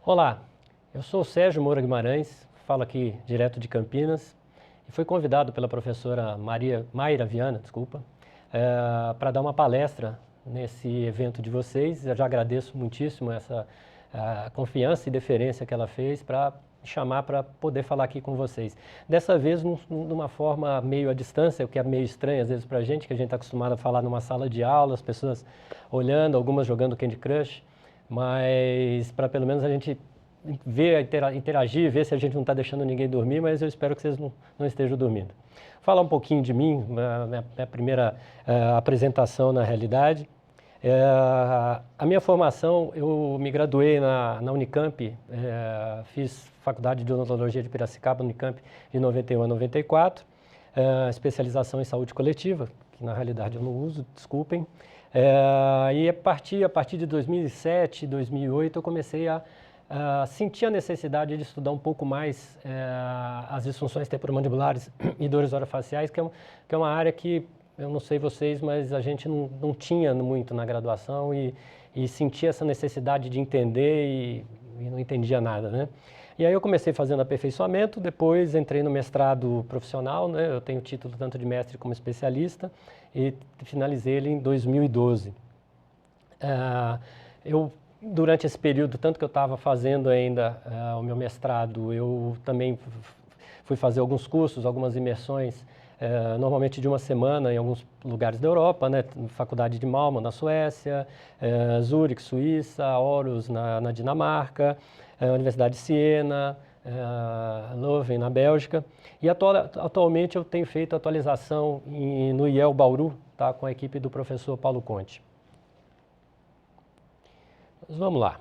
Olá, eu sou o Sérgio Moura Guimarães, falo aqui direto de Campinas e fui convidado pela professora Mayra Viana, para dar uma palestra nesse evento de vocês. Eu já agradeço muitíssimo essa confiança e deferência que ela fez para me chamar para poder falar aqui com vocês. Dessa vez, numa forma meio à distância, o que é meio estranho às vezes para a gente, que a gente está acostumado a falar numa sala de aula, as pessoas olhando, algumas jogando Candy Crush, mas para pelo menos a gente ver, interagir, ver se a gente não está deixando ninguém dormir, mas eu espero que vocês não estejam dormindo. Falar um pouquinho de mim, minha primeira apresentação na realidade. A minha formação, eu me graduei na Unicamp, fiz faculdade de odontologia de Piracicaba, Unicamp, de 91 a 94, especialização em saúde coletiva, que na realidade eu não uso, desculpem. E a partir de 2007, 2008, eu comecei a sentir a necessidade de estudar um pouco mais as disfunções temporomandibulares e dores orofaciais, que é uma área que, eu não sei vocês, mas a gente não tinha muito na graduação e sentia essa necessidade de entender e não entendia nada, né? E aí eu comecei fazendo aperfeiçoamento, depois entrei no mestrado profissional, né? Eu tenho título tanto de mestre como especialista e finalizei ele em 2012. Durante esse período, tanto que eu estava fazendo ainda o meu mestrado, eu também fui fazer alguns cursos, algumas imersões, normalmente de uma semana em alguns lugares da Europa, né? Faculdade de Malmö, na Suécia, Zurich, Suíça, Aarhus, na Dinamarca, Universidade de Siena, Leuven, na Bélgica. E atualmente eu tenho feito atualização no IEL Bauru, tá? Com a equipe do professor Paulo Conte. Mas vamos lá.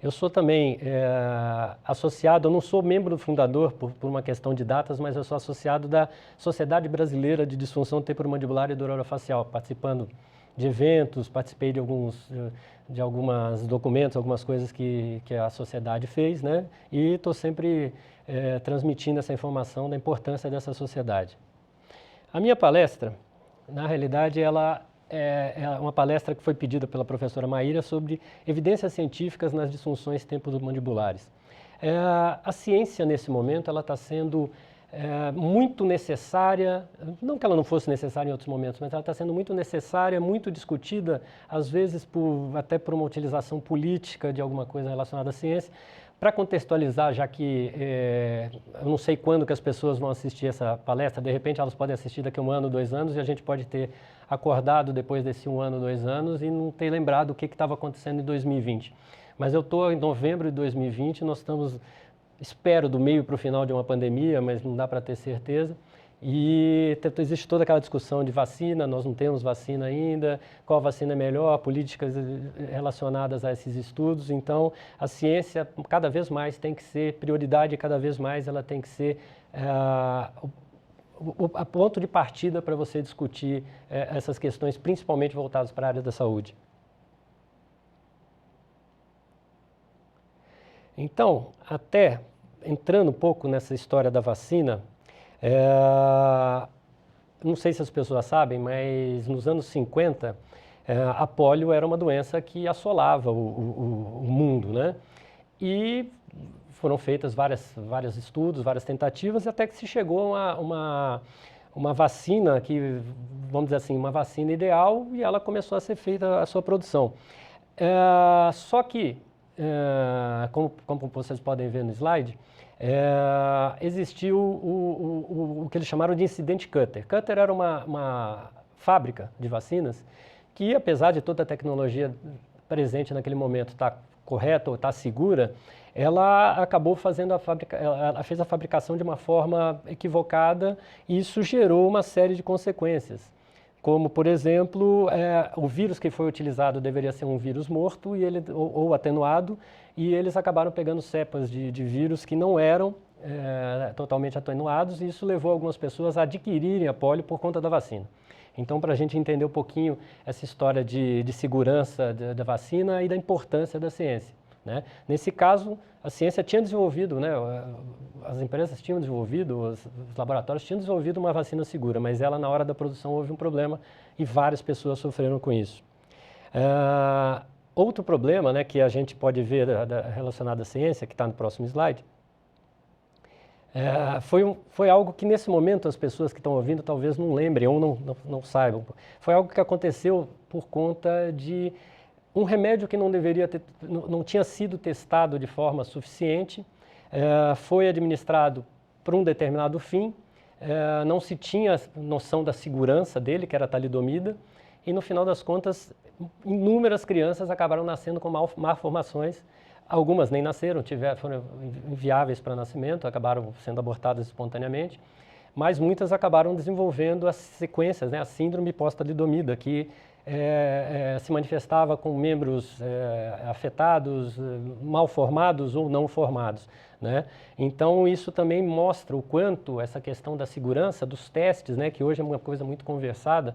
Eu sou também associado, eu não sou membro fundador por uma questão de datas, mas eu sou associado da Sociedade Brasileira de Disfunção Temporomandibular e Dor Orofacial, participando de eventos, participei de alguns documentos, algumas coisas que a sociedade fez, né? E estou sempre transmitindo essa informação da importância dessa sociedade. A minha palestra, na realidade, ela é uma palestra que foi pedida pela professora Mayra sobre evidências científicas nas disfunções temporomandibulares. A ciência, nesse momento, ela está sendo muito necessária, não que ela não fosse necessária em outros momentos, mas ela está sendo muito necessária, muito discutida, às vezes até por uma utilização política de alguma coisa relacionada à ciência. Para contextualizar, já que eu não sei quando que as pessoas vão assistir essa palestra, de repente elas podem assistir daqui a 1 ano, 2 anos, e a gente pode ter acordado depois desse 1 ano, 2 anos e não ter lembrado o que estava acontecendo em 2020. Mas eu estou em novembro de 2020, nós estamos, espero, do meio para o final de uma pandemia, mas não dá para ter certeza. E existe toda aquela discussão de vacina, nós não temos vacina ainda, qual vacina é melhor, políticas relacionadas a esses estudos. Então, a ciência cada vez mais tem que ser prioridade, cada vez mais ela tem que ser a ponto de partida para você discutir essas questões, principalmente voltadas para a área da saúde. Então, até entrando um pouco nessa história da vacina, não sei se as pessoas sabem, mas nos anos 50, a polio era uma doença que assolava o mundo, né? E foram feitas vários estudos, várias tentativas, até que se chegou a uma vacina que, vamos dizer assim, uma vacina ideal, e ela começou a ser feita a sua produção. Só que, como vocês podem ver no slide, existiu o que eles chamaram de incidente Cutter. Cutter era uma fábrica de vacinas que, apesar de toda a tecnologia presente naquele momento estar correta ou estar segura, ela acabou ela fez a fabricação de uma forma equivocada e isso gerou uma série de consequências. Como, por exemplo, o vírus que foi utilizado deveria ser um vírus morto ou atenuado, e eles acabaram pegando cepas de vírus que não eram totalmente atenuados, e isso levou algumas pessoas a adquirirem a polio por conta da vacina. Então, para a gente entender um pouquinho essa história de segurança da vacina e da importância da ciência, né? Nesse caso, a ciência tinha desenvolvido, né, as empresas tinham desenvolvido, os laboratórios tinham desenvolvido uma vacina segura, mas ela, na hora da produção, houve um problema e várias pessoas sofreram com isso. Outro problema, né, que a gente pode ver relacionado à ciência, que está no próximo slide, foi algo que nesse momento as pessoas que estão ouvindo talvez não lembrem ou não saibam. Foi algo que aconteceu por conta de um remédio que não tinha sido testado de forma suficiente, foi administrado para um determinado fim, não se tinha noção da segurança dele, que era a talidomida, e no final das contas, inúmeras crianças acabaram nascendo com malformações. Algumas nem nasceram, foram inviáveis para nascimento, acabaram sendo abortadas espontaneamente, mas muitas acabaram desenvolvendo as sequências, né, a síndrome pós-talidomida, que se manifestava com membros afetados, mal formados ou não formados, né? Então, isso também mostra o quanto essa questão da segurança dos testes, né, que hoje é uma coisa muito conversada,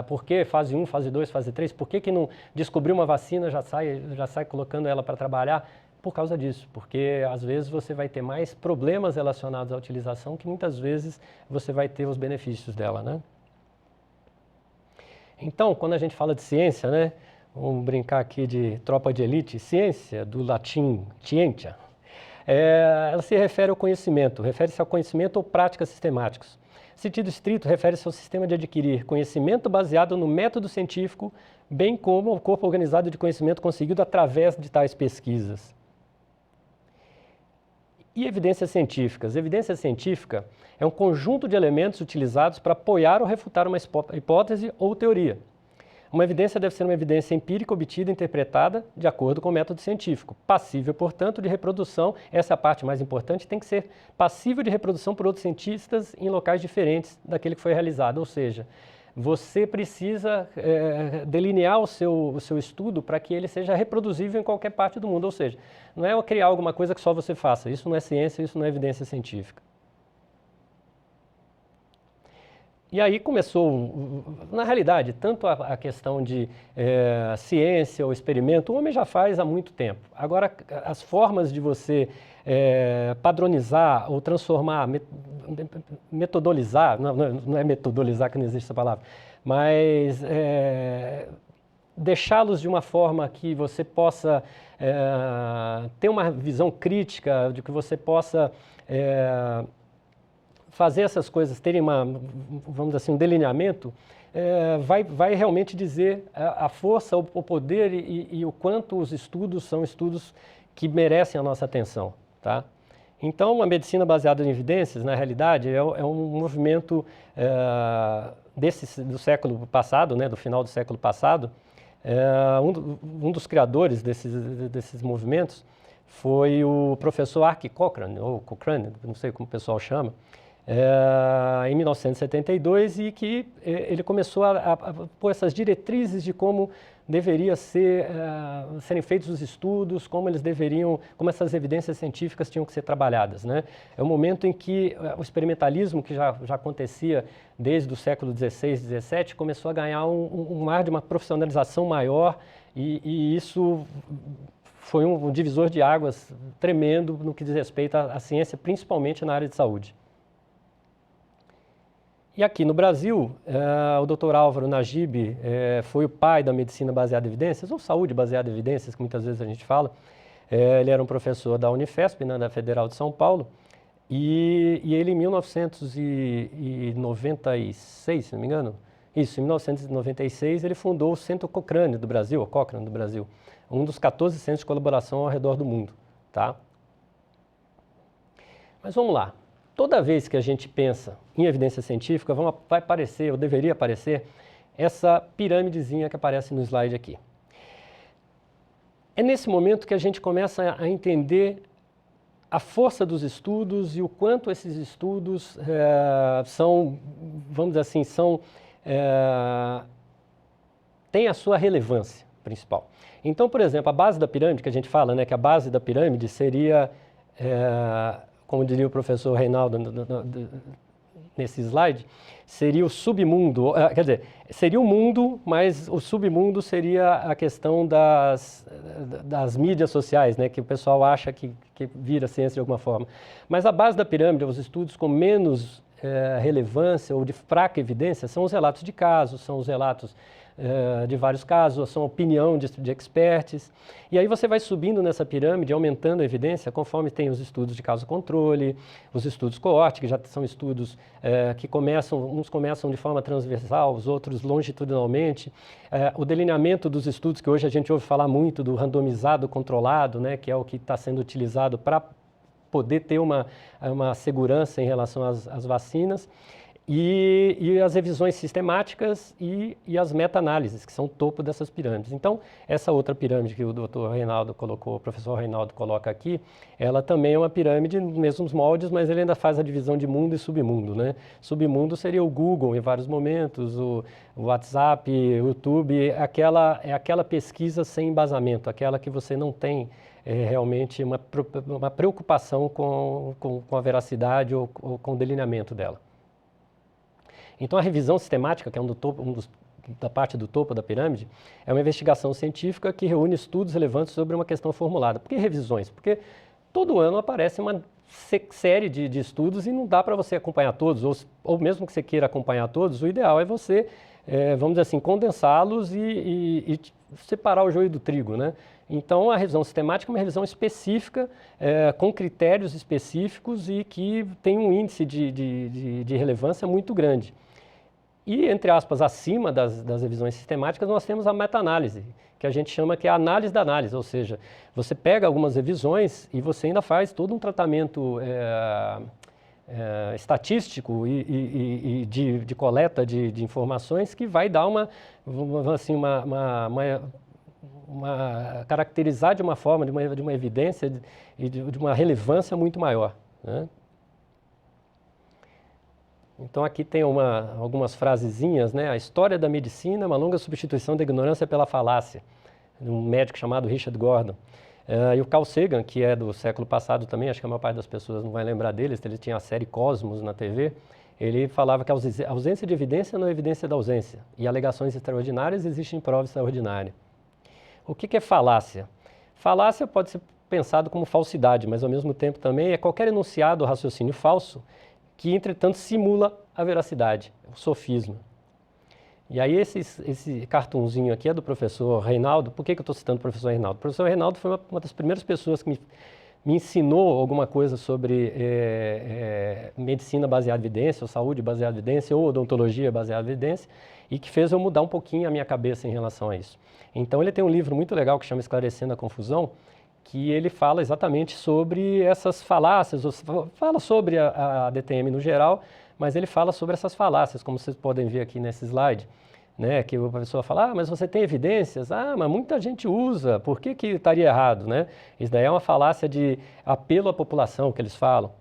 por que fase 1, fase 2, fase 3, por que não descobrir uma vacina, já sai colocando ela para trabalhar? Por causa disso, porque às vezes você vai ter mais problemas relacionados à utilização que muitas vezes você vai ter os benefícios dela, né? Então, quando a gente fala de ciência, né, vamos brincar aqui de tropa de elite, ciência, do latim scientia, ela se refere ao conhecimento, refere-se ao conhecimento ou práticas sistemáticas. Sentido estrito, refere-se ao sistema de adquirir conhecimento baseado no método científico, bem como o corpo organizado de conhecimento conseguido através de tais pesquisas. E evidências científicas? Evidência científica é um conjunto de elementos utilizados para apoiar ou refutar uma hipótese ou teoria. Uma evidência deve ser uma evidência empírica obtida e interpretada de acordo com o método científico. Passível, portanto, de reprodução, essa é a parte mais importante, tem que ser passível de reprodução por outros cientistas em locais diferentes daquele que foi realizado. Ou seja, você precisa delinear o seu estudo para que ele seja reproduzível em qualquer parte do mundo. Ou seja, não é criar alguma coisa que só você faça. Isso não é ciência, isso não é evidência científica. E aí começou, na realidade, tanto a questão de ciência ou experimento, o homem já faz há muito tempo. Agora, as formas de você padronizar ou transformar, metodolizar, não é metodolizar que não existe essa palavra, mas deixá-los de uma forma que você possa ter uma visão crítica, de que você possa fazer essas coisas terem vamos dizer assim, um delineamento, vai realmente dizer a força, o poder e o quanto os estudos são estudos que merecem a nossa atenção, tá? Então, a medicina baseada em evidências, na realidade, é um movimento do século passado, né, do final do século passado. Um dos criadores desses movimentos foi o professor Ark Cochrane, ou Cochrane, não sei como o pessoal chama, em 1972, e que ele começou a pôr essas diretrizes de como deveria serem feitos os estudos, como essas evidências científicas tinham que ser trabalhadas, né? É o momento em que o experimentalismo, que já acontecia desde o século XVI, XVII, começou a ganhar um ar de uma profissionalização maior, e isso foi um divisor de águas tremendo no que diz respeito à ciência, principalmente na área de saúde. E aqui no Brasil, o Dr. Álvaro Najib foi o pai da medicina baseada em evidências, ou saúde baseada em evidências, que muitas vezes a gente fala. Ele era um professor da Unifesp, né, da Federal de São Paulo, e ele em 1996, se não me engano, em 1996, ele fundou o Centro Cochrane do Brasil, o Cochrane do Brasil, um dos 14 centros de colaboração ao redor do mundo, tá? Mas vamos lá. Toda vez que a gente pensa em evidência científica, vai aparecer, ou deveria aparecer, essa pirâmidezinha que aparece no slide aqui. É nesse momento que a gente começa a entender a força dos estudos e o quanto esses estudos são, vamos dizer assim, têm a sua relevância principal. Então, por exemplo, a base da pirâmide, que a gente fala, né, que a base da pirâmide seria... como diria o professor Reinaldo nesse slide, seria o submundo, quer dizer, seria o mundo, mas o submundo seria a questão das mídias sociais, né, que o pessoal acha que vira ciência de alguma forma. Mas a base da pirâmide, os estudos com menos relevância ou de fraca evidência, são os relatos de casos, são os relatos de vários casos, são opinião de experts. E aí você vai subindo nessa pirâmide, aumentando a evidência, conforme tem os estudos de caso-controle, os estudos coorte, que já são estudos que uns começam de forma transversal, os outros longitudinalmente. O delineamento dos estudos, que hoje a gente ouve falar muito do randomizado controlado, né, que é o que está sendo utilizado para poder ter uma segurança em relação às vacinas. E as revisões sistemáticas e as meta-análises, que são o topo dessas pirâmides. Então, essa outra pirâmide que o Dr. Reinaldo colocou, o professor Reinaldo coloca aqui, ela também é uma pirâmide nos mesmos moldes, mas ele ainda faz a divisão de mundo e submundo, né? Submundo seria o Google em vários momentos, o WhatsApp, o YouTube, é aquela pesquisa sem embasamento, aquela que você não tem realmente uma preocupação com a veracidade ou com o delineamento dela. Então, a revisão sistemática, que é da parte do topo da pirâmide, é uma investigação científica que reúne estudos relevantes sobre uma questão formulada. Por que revisões? Porque todo ano aparece uma série de estudos e não dá para você acompanhar todos, ou mesmo que você queira acompanhar todos, o ideal é você, vamos dizer assim, condensá-los e separar o joio do trigo, né? Então, a revisão sistemática é uma revisão específica, com critérios específicos e que tem um índice de relevância muito grande. E, entre aspas, acima das revisões sistemáticas, nós temos a meta-análise, que a gente chama que é a análise da análise, ou seja, você pega algumas revisões e você ainda faz todo um tratamento estatístico e de coleta de informações que vai dar caracterizar de uma forma, de uma evidência e de uma relevância muito maior, né? Então aqui tem algumas frasezinhas, né? A história da medicina é uma longa substituição da ignorância pela falácia, de um médico chamado Richard Gordon. E o Carl Sagan, que é do século passado também, acho que a maior parte das pessoas não vai lembrar dele, ele tinha a série Cosmos na TV, ele falava que a ausência de evidência não é evidência da ausência, e alegações extraordinárias existem prova extraordinária. O que é falácia? Falácia pode ser pensado como falsidade, mas ao mesmo tempo também é qualquer enunciado ou raciocínio falso que, entretanto, simula a veracidade, o sofisma. E aí esse cartunzinho aqui é do professor Reinaldo. Por que eu estou citando o professor Reinaldo? O professor Reinaldo foi uma das primeiras pessoas que me ensinou alguma coisa sobre medicina baseada em evidência, ou saúde baseada em evidência, ou odontologia baseada em evidência, e que fez eu mudar um pouquinho a minha cabeça em relação a isso. Então ele tem um livro muito legal que chama Esclarecendo a Confusão, que ele fala exatamente sobre essas falácias, fala sobre a DTM no geral, mas ele fala sobre essas falácias, como vocês podem ver aqui nesse slide, né, que a pessoa fala, mas você tem evidências? Mas muita gente usa, por que estaria errado, né? Isso daí é uma falácia de apelo à população que eles falam.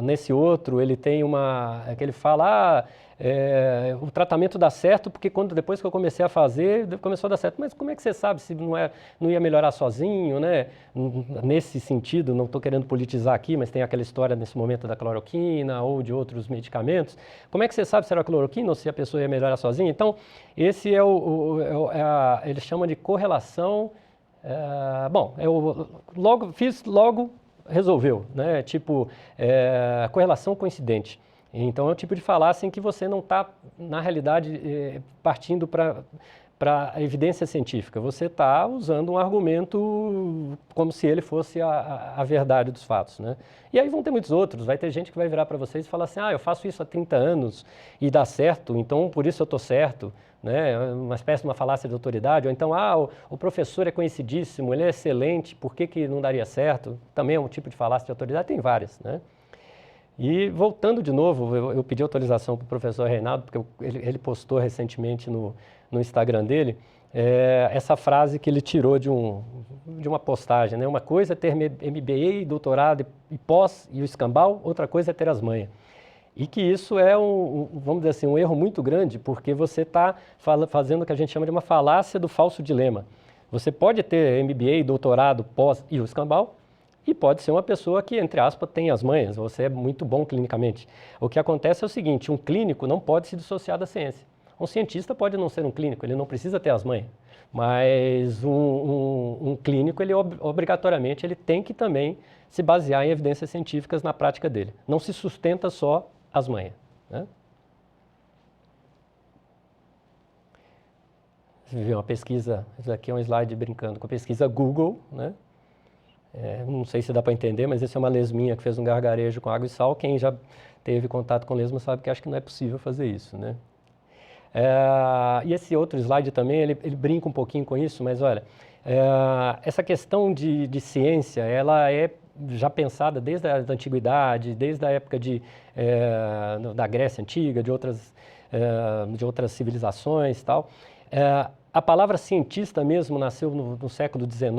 Nesse outro, ele tem que ele fala, o tratamento dá certo porque depois que eu comecei a fazer, começou a dar certo. Mas como é que você sabe se não ia melhorar sozinho, né? Nesse sentido, não estou querendo politizar aqui, mas tem aquela história nesse momento da cloroquina ou de outros medicamentos. Como é que você sabe se era cloroquina ou se a pessoa ia melhorar sozinha? Então, esse eles chamam de correlação. Logo resolveu, né? Tipo, correlação coincidente. Então, é um tipo de falácia em que você não está, na realidade, partindo para a evidência científica. Você está usando um argumento como se ele fosse a verdade dos fatos, né? E aí vão ter muitos outros. Vai ter gente que vai virar para vocês e falar assim, eu faço isso há 30 anos e dá certo, então por isso eu estou certo, né? Uma espécie de uma falácia de autoridade. Ou então, o professor é conhecidíssimo, ele é excelente, por que não daria certo? Também é um tipo de falácia de autoridade, tem várias, né? E voltando de novo, eu pedi autorização para o professor Reinaldo, porque ele postou recentemente no Instagram dele, essa frase que ele tirou de uma postagem, né? Uma coisa é ter MBA, doutorado e pós e o escambau, outra coisa é ter as manhas. E que isso é vamos dizer assim, um erro muito grande, porque você está fazendo o que a gente chama de uma falácia do falso dilema. Você pode ter MBA, doutorado, pós e o escambau, e pode ser uma pessoa que, entre aspas, tem as manhas, você é muito bom clinicamente. O que acontece é o seguinte, um clínico não pode se dissociar da ciência. Um cientista pode não ser um clínico, ele não precisa ter as manhas, mas um clínico, ele obrigatoriamente, ele tem que também se basear em evidências científicas na prática dele. Não se sustenta só as manhas, né? Você viu uma pesquisa, isso aqui é um slide brincando com a pesquisa Google, né? Não sei se dá para entender, mas essa é uma lesminha que fez um gargarejo com água e sal. Quem já teve contato com lesma sabe que acho que não é possível fazer isso, né? E esse outro slide também, ele brinca um pouquinho com isso, mas olha, essa questão de ciência, ela é já pensada desde a antiguidade, desde a época da Grécia Antiga, de outras civilizações e tal. A palavra cientista mesmo nasceu no século XIX,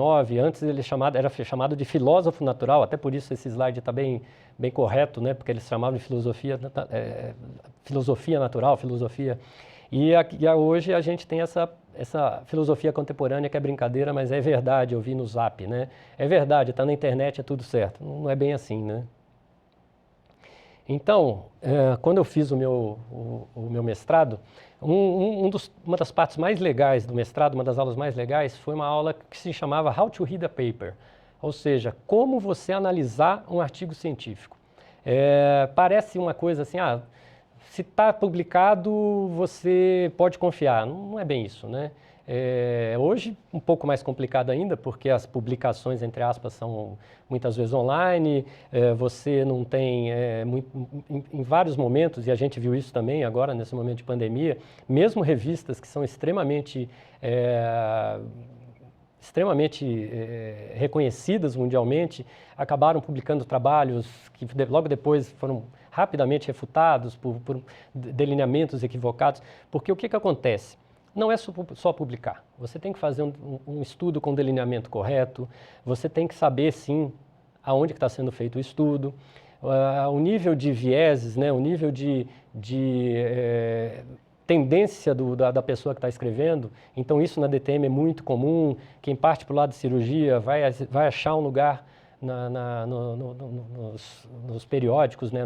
antes ele era chamado de filósofo natural, até por isso esse slide está bem correto, né? Porque eles chamavam de filosofia natural, filosofia. E hoje a gente tem essa filosofia contemporânea que é brincadeira, mas é verdade, eu vi no Zap, né? É verdade, está na internet, é tudo certo. Não é bem assim, né? Então, quando eu fiz o meu mestrado, uma das partes mais legais do mestrado, uma das aulas mais legais, foi uma aula que se chamava How to Read a Paper, ou seja, como você analisar um artigo científico. Parece uma coisa assim, se está publicado, você pode confiar. Não é bem isso, né? Hoje, um pouco mais complicado ainda, porque as publicações, entre aspas, são muitas vezes online, você não tem, em vários momentos, e a gente viu isso também agora, nesse momento de pandemia, mesmo revistas que são extremamente reconhecidas mundialmente, acabaram publicando trabalhos que logo depois foram rapidamente refutados por delineamentos equivocados, porque o que acontece? Não é só publicar, você tem que fazer um estudo com delineamento correto, você tem que saber, sim, aonde está sendo feito o estudo, o nível de vieses, né, o nível de tendência da pessoa que está escrevendo. Então isso na DTM é muito comum. Quem parte para o lado de cirurgia vai achar um lugar nos periódicos, né,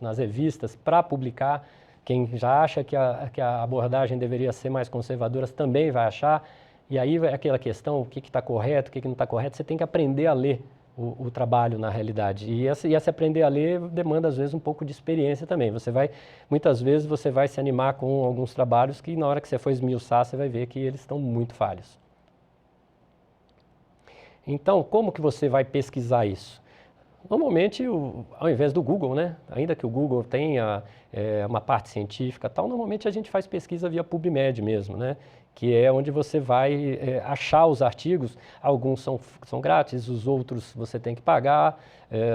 nas revistas para publicar. Quem já acha que a abordagem deveria ser mais conservadora também vai achar. E aí é aquela questão, o que está correto, o que não está correto. Você tem que aprender a ler o trabalho na realidade. E esse aprender a ler demanda, às vezes, um pouco de experiência também. Muitas vezes você vai se animar com alguns trabalhos que, na hora que você for esmiuçar, você vai ver que eles estão muito falhos. Então, como que você vai pesquisar isso? Normalmente, ao invés do Google, né? Ainda que o Google tenha uma parte científica e tal, normalmente a gente faz pesquisa via PubMed mesmo, né? Que é onde você vai achar os artigos. Alguns são grátis, os outros você tem que pagar,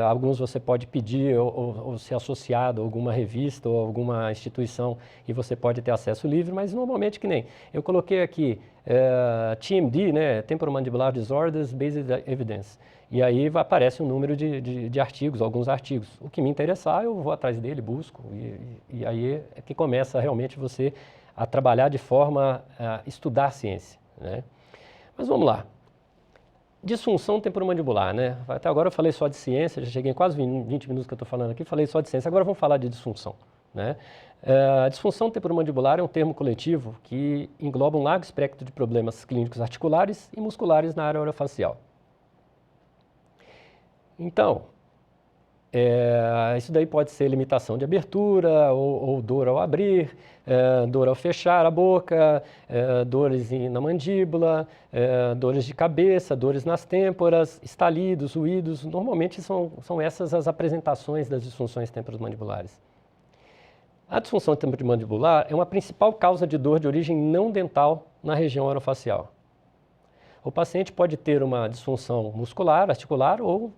alguns você pode pedir ou ser associado a alguma revista ou alguma instituição e você pode ter acesso livre, mas normalmente que nem. Eu coloquei aqui TMD, né, Temporomandibular Disorders Based Evidence, e aí aparece um número de artigos, alguns artigos. O que me interessar, eu vou atrás dele, busco, e aí é que começa realmente você a trabalhar de forma a estudar ciência, né? Mas vamos lá. Disfunção temporomandibular, né? Até agora eu falei só de ciência, já cheguei em quase 20 minutos que eu estou falando aqui, falei só de ciência. Agora vamos falar de disfunção, né? A disfunção temporomandibular é um termo coletivo que engloba um largo espectro de problemas clínicos articulares e musculares na área orofacial. Então, isso daí pode ser limitação de abertura, ou dor ao abrir, dor ao fechar a boca, dores na mandíbula, dores de cabeça, dores nas têmporas, estalidos, ruídos. Normalmente são essas as apresentações das disfunções temporomandibulares. A disfunção temporomandibular é uma principal causa de dor de origem não dental na região orofacial. O paciente pode ter uma disfunção muscular, articular ou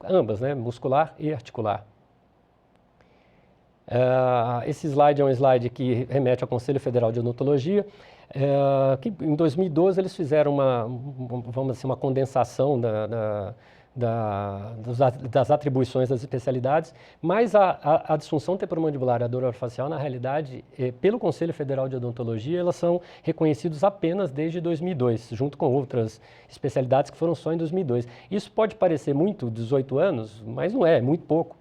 ambas, né? Muscular e articular. Esse slide é um slide que remete ao Conselho Federal de Odontologia, que em 2012 eles fizeram vamos dizer, uma condensação das atribuições das especialidades, mas a disfunção temporomandibular e a dor orofacial, na realidade, pelo Conselho Federal de Odontologia, elas são reconhecidas apenas desde 2002, junto com outras especialidades que foram só em 2002. Isso pode parecer muito, 18 anos, mas não é muito pouco.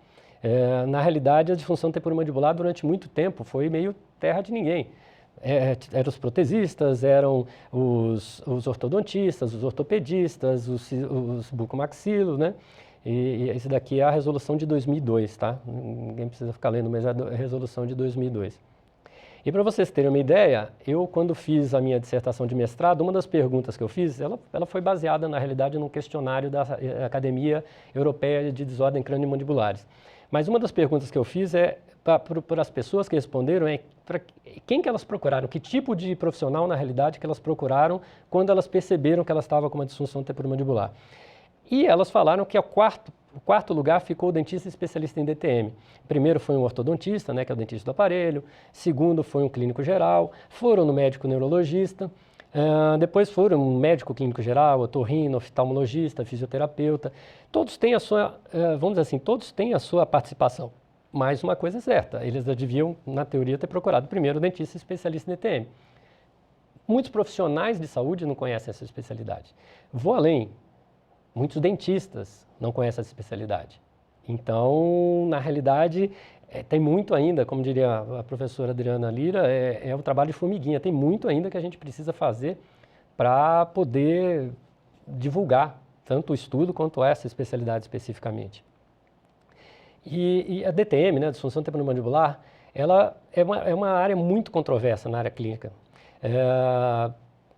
Na realidade, a disfunção temporomandibular durante muito tempo foi meio terra de ninguém. Eram os protesistas, eram os ortodontistas, os ortopedistas, os bucomaxilos, né? E esse daqui é a resolução de 2002, tá? Ninguém precisa ficar lendo, mas é a resolução de 2002. E para vocês terem uma ideia, eu quando fiz a minha dissertação de mestrado, uma das perguntas que eu fiz, ela foi baseada na realidade num questionário da Academia Europeia de Desordem Crânio-Mandibulares. Mas uma das perguntas que eu fiz para as pessoas que responderam para quem que elas procuraram, que tipo de profissional na realidade que elas procuraram quando elas perceberam que elas estavam com uma disfunção temporomandibular. E elas falaram que o quarto lugar ficou o dentista especialista em DTM. Primeiro foi um ortodontista, né, que é o dentista do aparelho. Segundo foi um clínico geral. Foram no médico neurologista. Depois foram um médico clínico geral, otorrino, oftalmologista, fisioterapeuta. Todos têm a sua, vamos dizer assim, todos têm a sua participação. Mas uma coisa é certa, eles deviam, na teoria, ter procurado primeiro o dentista especialista em DTM. Muitos profissionais de saúde não conhecem essa especialidade. Vou além. Muitos dentistas não conhecem essa especialidade. Então, na realidade, tem muito ainda, como diria a professora Adriana Lira, é um trabalho de formiguinha. Tem muito ainda que a gente precisa fazer para poder divulgar tanto o estudo quanto essa especialidade especificamente. E a DTM, né, disfunção temporomandibular, ela é uma área muito controversa na área clínica.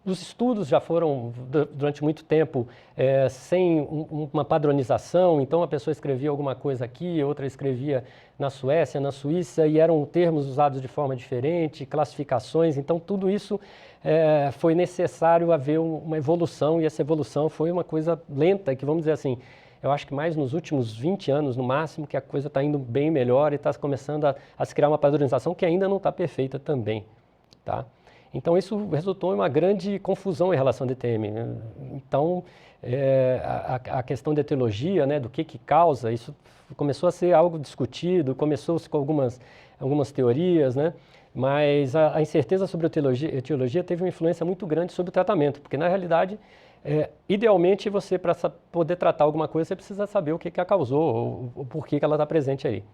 Os estudos já foram, durante muito tempo, sem uma padronização, então a pessoa escrevia alguma coisa aqui, outra escrevia na Suécia, na Suíça, e eram termos usados de forma diferente, classificações, então tudo isso foi necessário haver uma evolução, e essa evolução foi uma coisa lenta, que vamos dizer assim, eu acho que mais nos últimos 20 anos, no máximo, que a coisa está indo bem melhor e está começando a se criar uma padronização que ainda não está perfeita também, tá? Então, isso resultou em uma grande confusão em relação à DTM. Né? Então, a questão da etiologia, né, do que causa, isso começou a ser algo discutido, começou-se com algumas teorias, né? Mas a incerteza sobre a etiologia teve uma influência muito grande sobre o tratamento, porque, na realidade, idealmente, você, para poder tratar alguma coisa, você precisa saber o que a causou, ou por que ela está presente aí.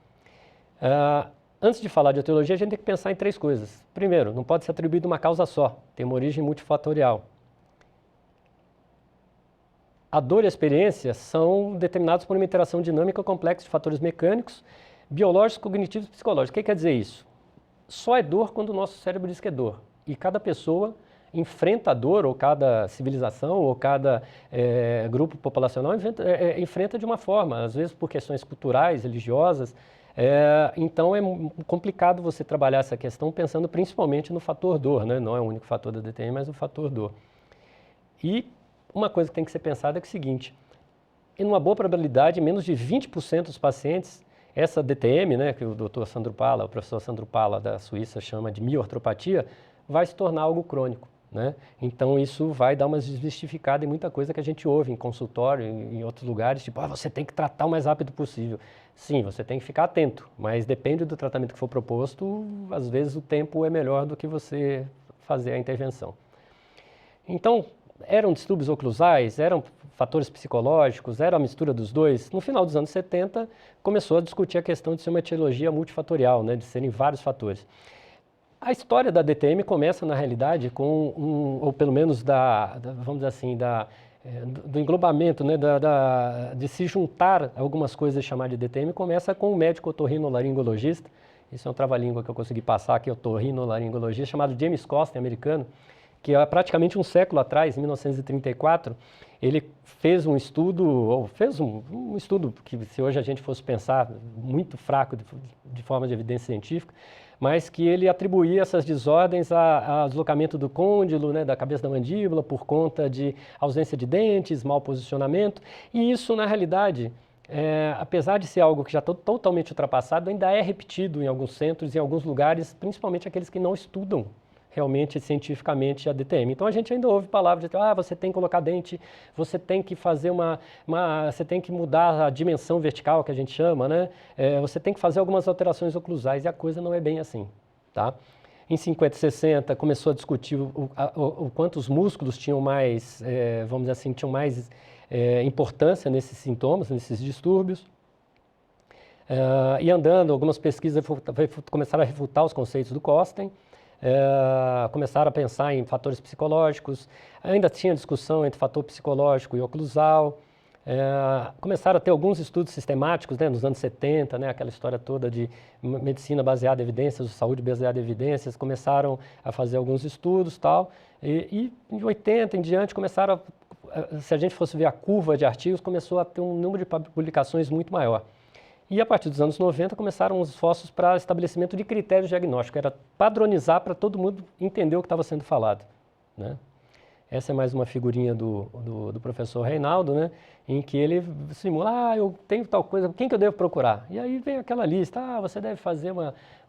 Antes de falar de etiologia, a gente tem que pensar em 3 coisas. Primeiro, não pode ser atribuído uma causa só, tem uma origem multifatorial. A dor e a experiência são determinados por uma interação dinâmica complexa de fatores mecânicos, biológicos, cognitivos e psicológicos. O que quer dizer isso? Só é dor quando o nosso cérebro diz que é dor. E cada pessoa enfrenta a dor, ou cada civilização, ou cada grupo populacional enfrenta de uma forma, às vezes por questões culturais, religiosas. Então é complicado você trabalhar essa questão pensando principalmente no fator dor, né? Não é o único fator da DTM, mas o fator dor. E uma coisa que tem que ser pensada é o seguinte, em uma boa probabilidade, menos de 20% dos pacientes, essa DTM, né, que o Dr. Sandro Pala, o professor Sandro Pala da Suíça chama de miortropatia, vai se tornar algo crônico. Né? Então isso vai dar uma desmistificada em muita coisa que a gente ouve em consultório, em outros lugares, tipo, você tem que tratar o mais rápido possível. Sim, você tem que ficar atento, mas depende do tratamento que for proposto, às vezes o tempo é melhor do que você fazer a intervenção. Então, eram distúrbios oclusais, eram fatores psicológicos, era a mistura dos dois. No final dos anos 70, começou a discutir a questão de ser uma etiologia multifatorial, né, de serem vários fatores. A história da DTM começa, na realidade, com ou pelo menos vamos dizer assim, do englobamento, né, de se juntar algumas coisas e chamar de DTM, começa com um médico otorrinolaringologista, isso é um trava-língua que eu consegui passar aqui, otorrinolaringologista, chamado James Costin, americano, que há praticamente um século atrás, em 1934, ele fez um estudo, que se hoje a gente fosse pensar, muito fraco de forma de evidência científica, mas que ele atribuía essas desordens ao deslocamento do côndilo, né, da cabeça da mandíbula, por conta de ausência de dentes, mau posicionamento, e isso, na realidade, apesar de ser algo que já está totalmente ultrapassado, ainda é repetido em alguns centros, em alguns lugares, principalmente aqueles que não estudam realmente cientificamente a DTM. Então a gente ainda ouve palavras de você tem que colocar dente, você tem que fazer você tem que mudar a dimensão vertical que a gente chama, né? Você tem que fazer algumas alterações oclusais e a coisa não é bem assim, tá? Em 50 e 60 começou a discutir o quanto os músculos tinham mais, vamos dizer assim, tinham mais importância nesses sintomas, nesses distúrbios. E andando, algumas pesquisas começaram a refutar os conceitos do Costin, começaram a pensar em fatores psicológicos, ainda tinha discussão entre fator psicológico e oclusal, Começaram a ter alguns estudos sistemáticos, né, nos anos 70, né, aquela história toda de medicina baseada em evidências, saúde baseada em evidências, começaram a fazer alguns estudos e tal, e em 80 em diante começaram, se a gente fosse ver a curva de artigos, começou a ter um número de publicações muito maior. E a partir dos anos 90 começaram os esforços para estabelecimento de critérios diagnósticos, era padronizar para todo mundo entender o que estava sendo falado, né? Essa é mais uma figurinha do professor Reinaldo, né, em que ele simula, eu tenho tal coisa, quem que eu devo procurar? E aí vem aquela lista, você deve fazer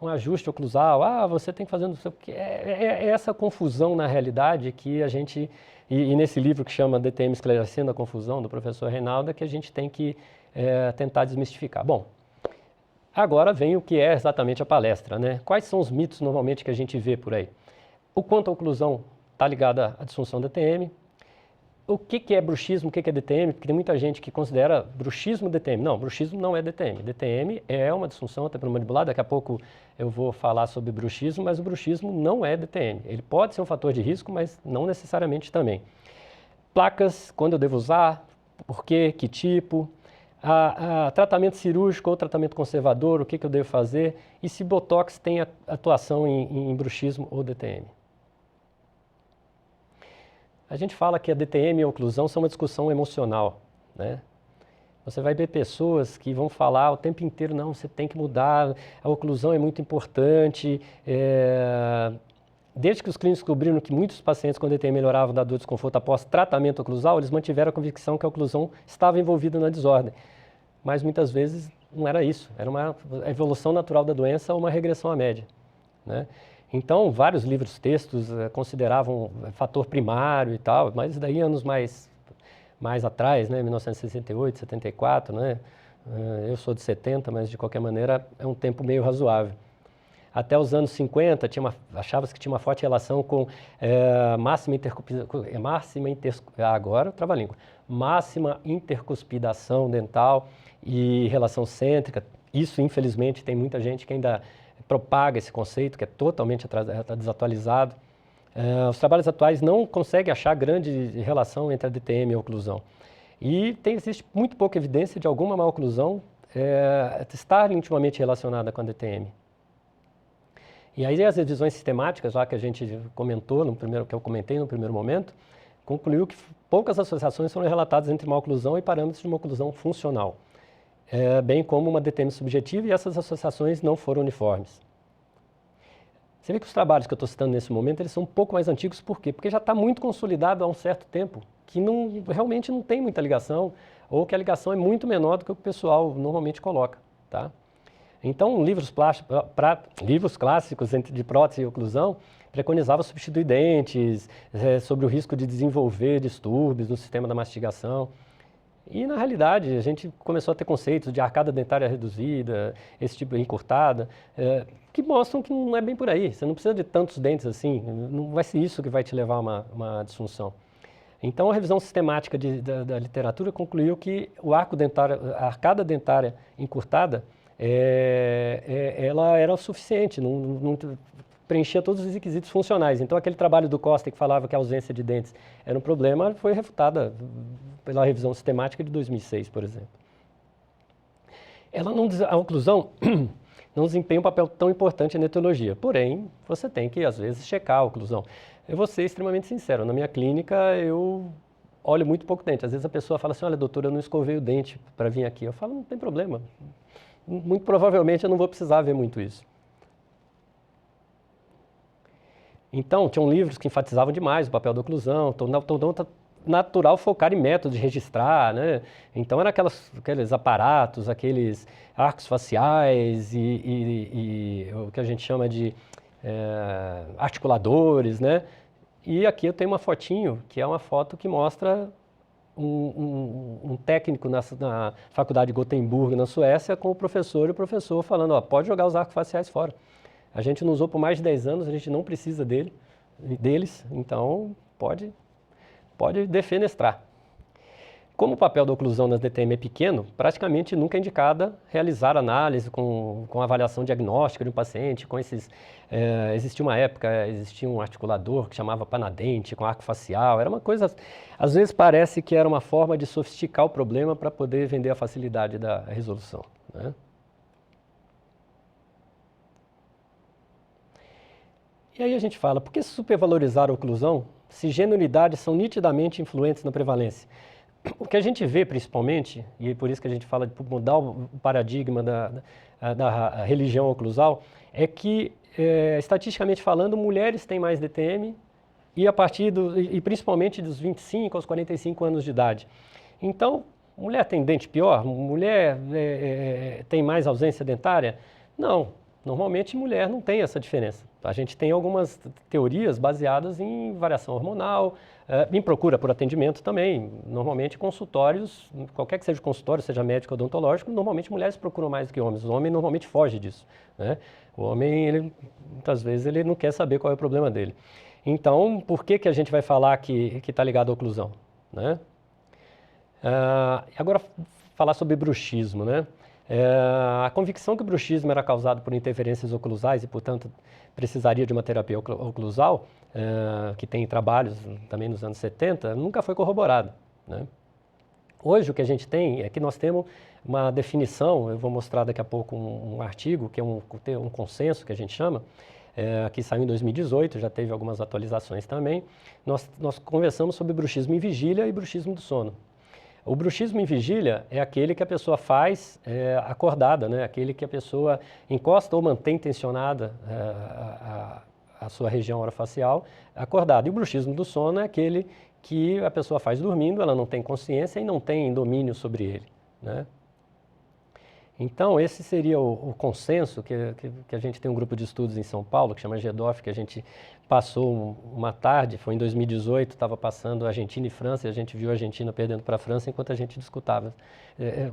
um ajuste oclusal, você tem que fazer não sei o quê. É essa confusão na realidade que a gente, e nesse livro que chama DTM Esclarecendo a Confusão, do professor Reinaldo, é que a gente tem que tentar desmistificar. Bom, agora vem o que é exatamente a palestra, né? Quais são os mitos normalmente que a gente vê por aí? O quanto a oclusão está ligada à disfunção DTM. O que é bruxismo, o que é DTM? Porque tem muita gente que considera bruxismo DTM. Não, bruxismo não é DTM. DTM é uma disfunção temporomandibular. Daqui a pouco eu vou falar sobre bruxismo, mas o bruxismo não é DTM. Ele pode ser um fator de risco, mas não necessariamente também. Placas, quando eu devo usar, por quê, que tipo, tratamento cirúrgico ou tratamento conservador, o que eu devo fazer, e se Botox tem atuação em bruxismo ou DTM. A gente fala que a DTM e a oclusão são uma discussão emocional, né? Você vai ver pessoas que vão falar o tempo inteiro, não, você tem que mudar, a oclusão é muito importante. Desde que os clínicos descobriram que muitos pacientes com DTM melhoravam da dor e desconforto após tratamento oclusal, eles mantiveram a convicção que a oclusão estava envolvida na desordem. Mas muitas vezes não era isso, era uma evolução natural da doença ou uma regressão à média, né? Então, vários livros, textos consideravam fator primário e tal, mas daí anos mais atrás, né, 1968, 74, né, eu sou de 70, mas de qualquer maneira é um tempo meio razoável. Até os anos 50, achava-se que tinha uma forte relação com máxima intercuspidação dental e relação cêntrica. Isso, infelizmente, tem muita gente que ainda propaga esse conceito, que é totalmente desatualizado. Os trabalhos atuais não conseguem achar grande relação entre a DTM e a oclusão. E existe muito pouca evidência de alguma má oclusão estar intimamente relacionada com a DTM. E aí as revisões sistemáticas, lá que a gente comentou, que eu comentei no primeiro momento, concluiu que poucas associações foram relatadas entre má oclusão e parâmetros de uma oclusão funcional, bem como uma DTM subjetiva, e essas associações não foram uniformes. Você vê que os trabalhos que eu estou citando nesse momento, eles são um pouco mais antigos, por quê? Porque já está muito consolidado há um certo tempo, que realmente não tem muita ligação, ou que a ligação é muito menor do que o pessoal normalmente coloca, tá? Então, livros clássicos de prótese e oclusão preconizavam substituir dentes, sobre o risco de desenvolver distúrbios no sistema da mastigação. E, na realidade, a gente começou a ter conceitos de arcada dentária reduzida, esse tipo de encurtada, que mostram que não é bem por aí. Você não precisa de tantos dentes assim, não vai ser isso que vai te levar a uma disfunção. Então, a revisão sistemática da literatura concluiu que a arcada dentária encurtada, ela era o suficiente, não preenchia todos os requisitos funcionais. Então, aquele trabalho do Costa que falava que a ausência de dentes era um problema, foi refutada pela revisão sistemática de 2006, por exemplo. A oclusão não desempenha um papel tão importante na etiologia, porém, você tem que, às vezes, checar a oclusão. Eu vou ser extremamente sincero, na minha clínica eu olho muito pouco dente. Às vezes a pessoa fala assim, olha, doutor, eu não escovei o dente para vir aqui. Eu falo, não tem problema. Muito provavelmente eu não vou precisar ver muito isso. Então, tinham livros que enfatizavam demais o papel da oclusão, tornou natural focar em métodos de registrar, né? Então, eram aqueles aparatos, aqueles arcos faciais e o que a gente chama de articuladores, né? E aqui eu tenho uma fotinho, que é uma foto que mostra um técnico na faculdade de Gotemburgo, na Suécia, com o professor, e o professor falando, ó, pode jogar os arcos faciais fora. A gente não usou por mais de 10 anos, a gente não precisa deles, então pode defenestrar. Como o papel da oclusão nas DTM é pequeno, praticamente nunca é indicada realizar análise com avaliação diagnóstica de um paciente, com esses... existia uma época, existia um articulador que chamava Panadente, com arco facial, era uma coisa... Às vezes parece que era uma forma de sofisticar o problema para poder vender a facilidade da resolução, né? E aí a gente fala, por que supervalorizar a oclusão se genuinidades são nitidamente influentes na prevalência? O que a gente vê principalmente, e é por isso que a gente fala de mudar o paradigma da religião oclusal, é que, estatisticamente falando, mulheres têm mais DTM e principalmente dos 25 aos 45 anos de idade. Então, mulher tem dente pior? Mulher tem mais ausência dentária? Não. Normalmente, mulher não tem essa diferença. A gente tem algumas teorias baseadas em variação hormonal, em procura por atendimento também. Normalmente, consultórios, qualquer que seja o consultório, seja médico ou odontológico, normalmente mulheres procuram mais do que homens. O homem normalmente foge disso, né? O homem, muitas vezes, ele não quer saber qual é o problema dele. Então, por que a gente vai falar que está ligado à oclusão, né? Agora, falar sobre bruxismo, né? A convicção que o bruxismo era causado por interferências oclusais e, portanto, precisaria de uma terapia oclusal, que tem trabalhos também nos anos 70, nunca foi corroborada, né? Hoje o que a gente tem é que nós temos uma definição, eu vou mostrar daqui a pouco um artigo, que é um consenso que a gente chama, que saiu em 2018, já teve algumas atualizações também. Nós conversamos sobre bruxismo em vigília e bruxismo do sono. O bruxismo em vigília é aquele que a pessoa faz acordada, né? Aquele que a pessoa encosta ou mantém tensionada a sua região orofacial acordada. E o bruxismo do sono é aquele que a pessoa faz dormindo, ela não tem consciência e não tem domínio sobre ele, né? Então, esse seria o consenso que a gente tem um grupo de estudos em São Paulo, que chama GEDOF, que a gente passou uma tarde, foi em 2018, estava passando Argentina e França, e a gente viu a Argentina perdendo para a França enquanto a gente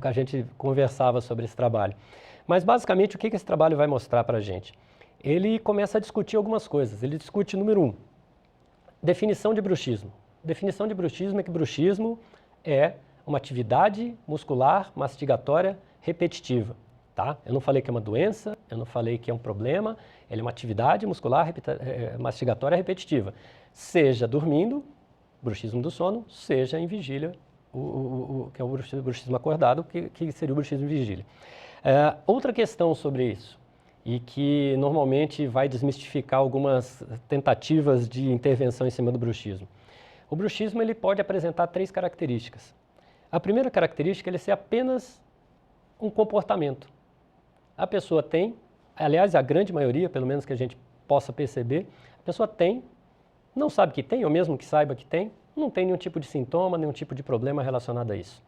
a gente conversava sobre esse trabalho. Mas, basicamente, o que esse trabalho vai mostrar para a gente? Ele começa a discutir algumas coisas. Ele discute, número 1, definição de bruxismo. Definição de bruxismo é que bruxismo é uma atividade muscular mastigatória repetitiva, tá? Eu não falei que é uma doença, eu não falei que é um problema, ele é uma atividade muscular mastigatória repetitiva, seja dormindo, bruxismo do sono, seja em vigília, que é o bruxismo acordado, que seria o bruxismo em vigília. Outra questão sobre isso, e que normalmente vai desmistificar algumas tentativas de intervenção em cima do bruxismo. O bruxismo ele pode apresentar 3 características. A primeira característica é ele ser apenas um comportamento. A pessoa tem, aliás, a grande maioria, pelo menos que a gente possa perceber, a pessoa tem, não sabe que tem, ou mesmo que saiba que tem, não tem nenhum tipo de sintoma, nenhum tipo de problema relacionado a isso.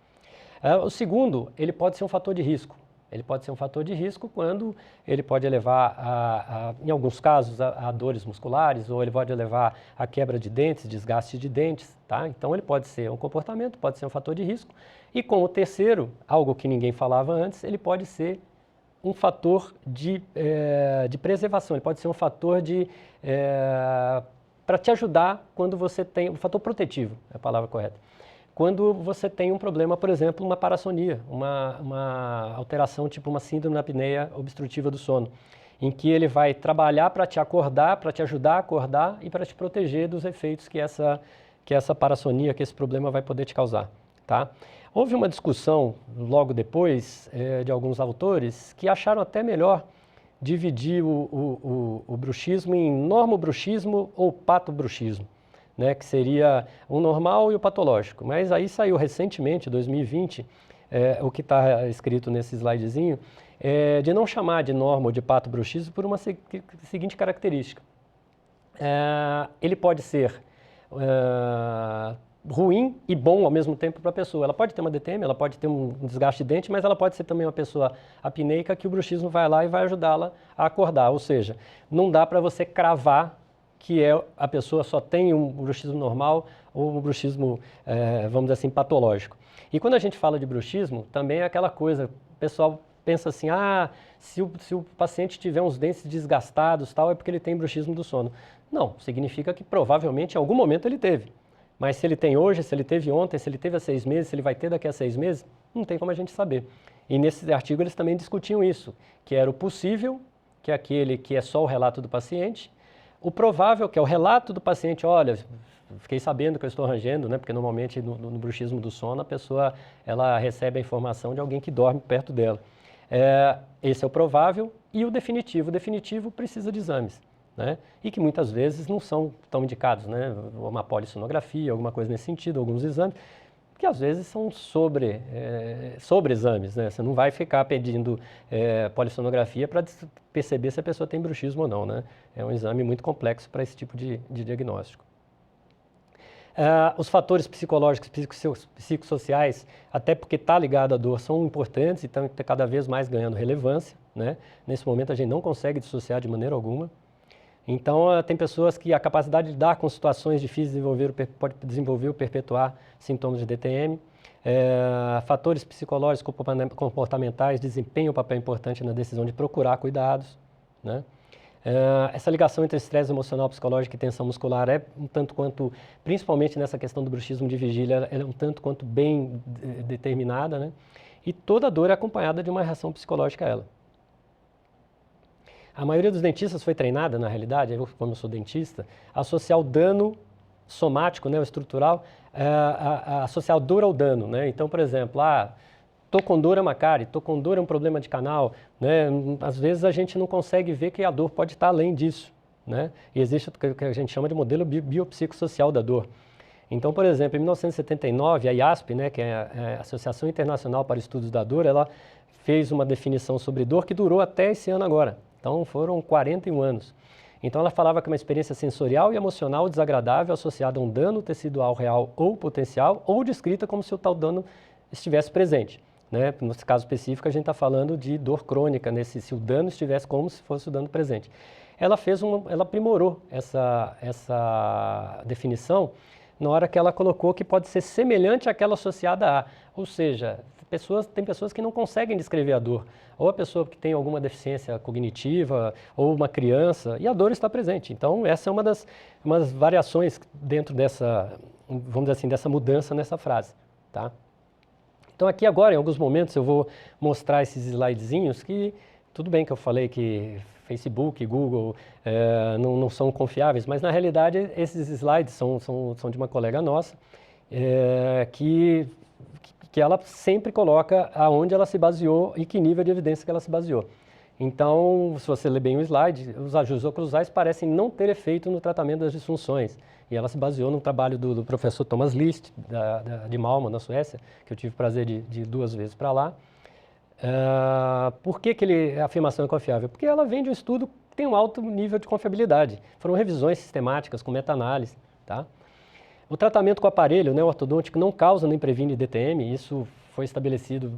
O segundo, ele pode ser um fator de risco. Ele pode ser um fator de risco quando ele pode levar, em alguns casos, a dores musculares, ou ele pode levar a quebra de dentes, desgaste de dentes, tá? Então, ele pode ser um comportamento, pode ser um fator de risco. E como terceiro, algo que ninguém falava antes, ele pode ser um fator de preservação, ele pode ser um fator para te ajudar quando você tem, um fator protetivo, é a palavra correta. Quando você tem um problema, por exemplo, uma parassonia, uma alteração tipo uma síndrome da apneia obstrutiva do sono, em que ele vai trabalhar para te acordar, para te ajudar a acordar e para te proteger dos efeitos que essa parassonia, que esse problema vai poder te causar, tá? Houve uma discussão logo depois de alguns autores que acharam até melhor dividir o bruxismo em normobruxismo ou patobruxismo, né, que seria o normal e o patológico. Mas aí saiu recentemente, 2020, o que está escrito nesse slidezinho, de não chamar de norma ou de patobruxismo por uma seguinte característica. Ele pode ser ruim e bom ao mesmo tempo para a pessoa. Ela pode ter uma DTM, ela pode ter um desgaste de dente, mas ela pode ser também uma pessoa apneica que o bruxismo vai lá e vai ajudá-la a acordar. Ou seja, não dá para você cravar que a pessoa só tem um bruxismo normal ou um bruxismo, vamos dizer assim, patológico. E quando a gente fala de bruxismo, também é aquela coisa, o pessoal pensa assim, se o paciente tiver uns dentes desgastados, tal, é porque ele tem bruxismo do sono. Não, significa que provavelmente em algum momento ele teve. Mas se ele tem hoje, se ele teve ontem, se ele teve há 6 meses, se ele vai ter daqui a 6 meses, não tem como a gente saber. E nesse artigo eles também discutiam isso, que era o possível, que é aquele que é só o relato do paciente, o provável, que é o relato do paciente, olha, fiquei sabendo que eu estou rangendo, né? Porque normalmente no bruxismo do sono a pessoa ela recebe a informação de alguém que dorme perto dela. Esse é o provável e o definitivo. O definitivo precisa de exames, né? E que muitas vezes não são tão indicados, né? Uma polissonografia, alguma coisa nesse sentido, alguns exames, que às vezes são sobre exames, né? Você não vai ficar pedindo polissonografia para perceber se a pessoa tem bruxismo ou não, né? É um exame muito complexo para esse tipo de diagnóstico. Os fatores psicológicos, psicossociais, até porque está ligado à dor, são importantes e estão cada vez mais ganhando relevância, né? Nesse momento a gente não consegue dissociar de maneira alguma. Então, tem pessoas que a capacidade de lidar com situações difíceis pode desenvolver ou perpetuar sintomas de DTM. Fatores psicológicos, comportamentais desempenham um papel importante na decisão de procurar cuidados, né? Essa ligação entre estresse emocional, psicológico e tensão muscular é um tanto quanto, principalmente nessa questão do bruxismo de vigília, ela é um tanto quanto bem determinada, né? E toda dor é acompanhada de uma reação psicológica a ela. A maioria dos dentistas foi treinada, na realidade, como eu sou dentista, a associar o dano somático, né, o estrutural, a associar a dor ao dano, né? Então, por exemplo, estou com dor é uma cárie, estou com dor é um problema de canal, né? Às vezes a gente não consegue ver que a dor pode estar além disso, né? E existe o que a gente chama de modelo biopsicossocial da dor. Então, por exemplo, em 1979, a IASP, né, que é a Associação Internacional para Estudos da Dor, ela fez uma definição sobre dor que durou até esse ano agora. Então, foram 41 anos. Então, ela falava que uma experiência sensorial e emocional desagradável associada a um dano tecidual real ou potencial, ou descrita como se o tal dano estivesse presente, né? Nesse caso específico, a gente está falando de dor crônica, se o dano estivesse como se fosse o dano presente. Ela aprimorou essa definição na hora que ela colocou que pode ser semelhante àquela associada a, ou seja, tem pessoas que não conseguem descrever a dor, ou a pessoa que tem alguma deficiência cognitiva, ou uma criança, e a dor está presente. Então, essa é uma das variações dentro dessa, vamos dizer assim, dessa mudança nessa frase, tá? Então, aqui agora, em alguns momentos, eu vou mostrar esses slidezinhos que, tudo bem que eu falei que Facebook, Google não são confiáveis, mas na realidade esses slides são de uma colega nossa, que ela sempre coloca aonde ela se baseou e que nível de evidência que ela se baseou. Então, se você ler bem o slide, os ajustes oclusais parecem não ter efeito no tratamento das disfunções. E ela se baseou no trabalho do professor Thomas List, de Malmö, na Suécia, que eu tive o prazer de ir 2 vezes para lá. Por que a afirmação é confiável? Porque ela vem de um estudo que tem um alto nível de confiabilidade. Foram revisões sistemáticas com meta-análise, tá? O tratamento com aparelho, né, ortodôntico não causa nem previne DTM, isso foi estabelecido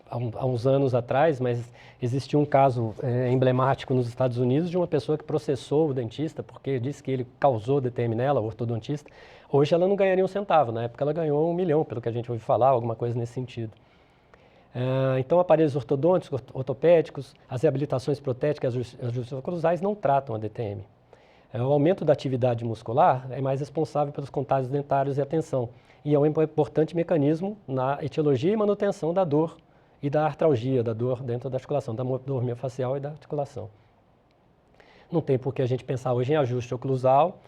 há uns anos atrás, mas existiu um caso emblemático nos Estados Unidos de uma pessoa que processou o dentista porque disse que ele causou DTM nela, o ortodontista. Hoje ela não ganharia um centavo, na época ela ganhou 1 milhão, pelo que a gente ouviu falar, alguma coisa nesse sentido. Então, aparelhos ortodônticos, ortopédicos, as reabilitações protéticas, as ajustes oclusais não tratam a DTM. O aumento da atividade muscular é mais responsável pelos contágios dentários e a tensão, e é um importante mecanismo na etiologia e manutenção da dor e da artralgia, da dor dentro da articulação, da dor miofascial e da articulação. Não tem por que a gente pensar hoje em ajuste oclusal.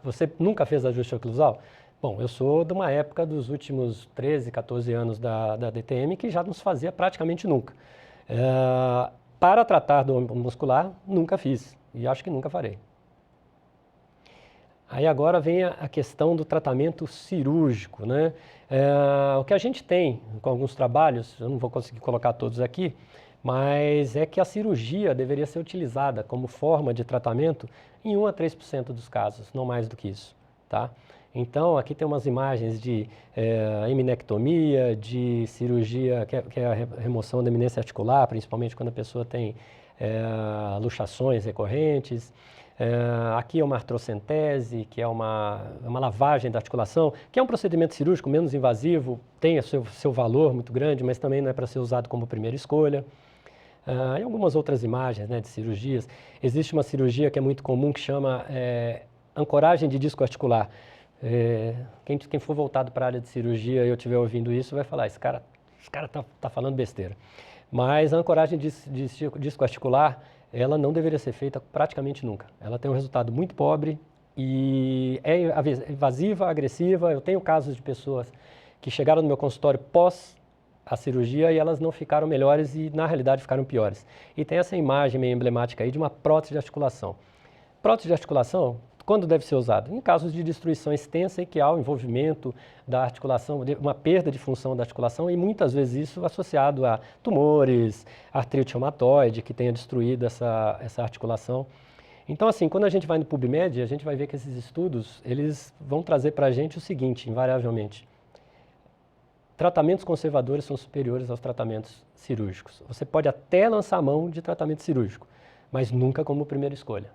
Você nunca fez ajuste oclusal? Bom, eu sou de uma época dos últimos 13, 14 anos da DTM que já não se fazia praticamente nunca. Para tratar dor muscular, nunca fiz e acho que nunca farei. Aí agora vem a questão do tratamento cirúrgico, né? O que a gente tem com alguns trabalhos, eu não vou conseguir colocar todos aqui, mas é que a cirurgia deveria ser utilizada como forma de tratamento em 1 a 3% dos casos, não mais do que isso, tá? Então, aqui tem umas imagens de eminectomia, de cirurgia, que é a remoção da eminência articular, principalmente quando a pessoa tem luxações recorrentes. Aqui é uma artrocentese, que é uma lavagem da articulação, que é um procedimento cirúrgico menos invasivo, tem o seu valor muito grande, mas também não é para ser usado como primeira escolha. E algumas outras imagens, né, de cirurgias. Existe uma cirurgia que é muito comum que chama ancoragem de disco articular. Quem for voltado para a área de cirurgia e eu estiver ouvindo isso, vai falar, esse cara tá falando besteira. Mas a ancoragem disco articular, ela não deveria ser feita praticamente nunca. Ela tem um resultado muito pobre e é invasiva, agressiva. Eu tenho casos de pessoas que chegaram no meu consultório pós a cirurgia e elas não ficaram melhores e, na realidade, ficaram piores. E tem essa imagem meio emblemática aí de uma prótese de articulação. Prótese de articulação, quando deve ser usado? Em casos de destruição extensa e que há o envolvimento da articulação, uma perda de função da articulação e muitas vezes isso associado a tumores, artrite reumatoide que tenha destruído essa articulação. Então, assim, quando a gente vai no PubMed, a gente vai ver que esses estudos, eles vão trazer para a gente o seguinte, invariavelmente. Tratamentos conservadores são superiores aos tratamentos cirúrgicos. Você pode até lançar mão de tratamento cirúrgico, mas nunca como primeira escolha.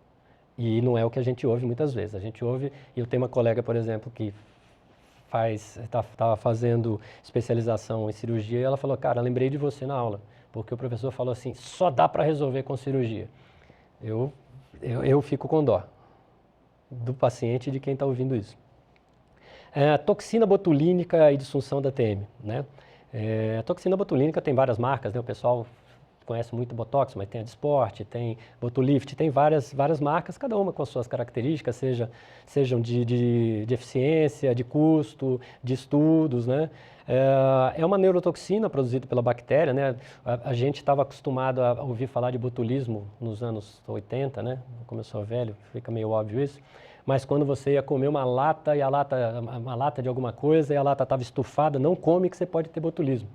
E não é o que a gente ouve muitas vezes. A gente ouve, e eu tenho uma colega, por exemplo, que estava fazendo especialização em cirurgia e ela falou, cara, lembrei de você na aula, porque o professor falou assim, só dá para resolver com cirurgia. Eu fico com dó do paciente e de quem está ouvindo isso. Toxina botulínica e disfunção da TM, né? A toxina botulínica tem várias marcas, né? O pessoal conhece muito Botox, mas tem a Dysport, tem Botulift, tem várias marcas, cada uma com as suas características, sejam de eficiência, de custo, de estudos, né? É uma neurotoxina produzida pela bactéria, né? A gente estava acostumado a ouvir falar de botulismo nos anos 80, né? Como eu sou velho, fica meio óbvio isso. Mas quando você ia comer uma lata de alguma coisa e a lata estava estufada, não come que você pode ter botulismo.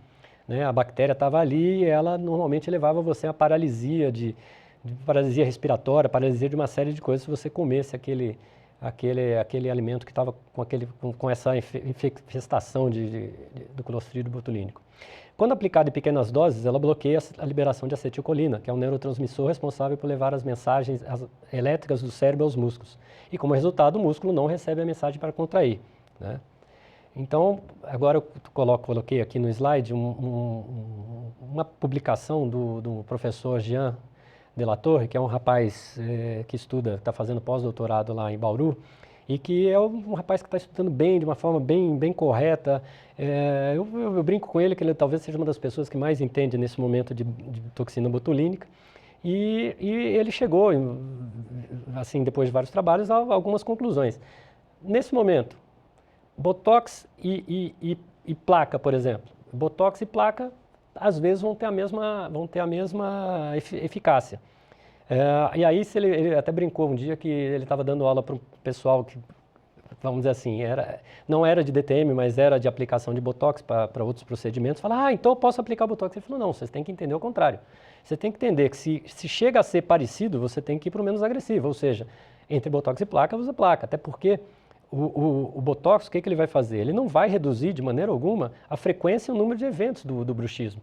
Né? A bactéria estava ali e ela normalmente levava você a paralisia, paralisia respiratória, paralisia de uma série de coisas se você comesse aquele alimento que estava com essa infestação do clostridio botulínico. Quando aplicada em pequenas doses, ela bloqueia a liberação de acetilcolina, que é um neurotransmissor responsável por levar as mensagens elétricas do cérebro aos músculos. E como resultado, o músculo não recebe a mensagem para contrair, né? Então, agora eu coloquei aqui no slide uma publicação do professor Jean Delatorre, que é um rapaz que está fazendo pós-doutorado lá em Bauru, e que é um rapaz que está estudando bem, de uma forma bem correta. Eu brinco com ele que ele talvez seja uma das pessoas que mais entende nesse momento de toxina botulínica. E ele chegou, assim, depois de vários trabalhos, a algumas conclusões. Nesse momento, Botox e placa, por exemplo. Botox e placa, às vezes, vão ter a mesma eficácia. E aí, ele até brincou um dia que ele estava dando aula para um pessoal que, vamos dizer assim, não era de DTM, mas era de aplicação de Botox para outros procedimentos. Fala, então eu posso aplicar Botox. Ele falou, não, vocês têm que entender o contrário. Você tem que entender que se chega a ser parecido, você tem que ir para o menos agressivo. Ou seja, entre Botox e placa, usa placa. Até porque o Botox, o que ele vai fazer? Ele não vai reduzir de maneira alguma a frequência e o número de eventos do bruxismo.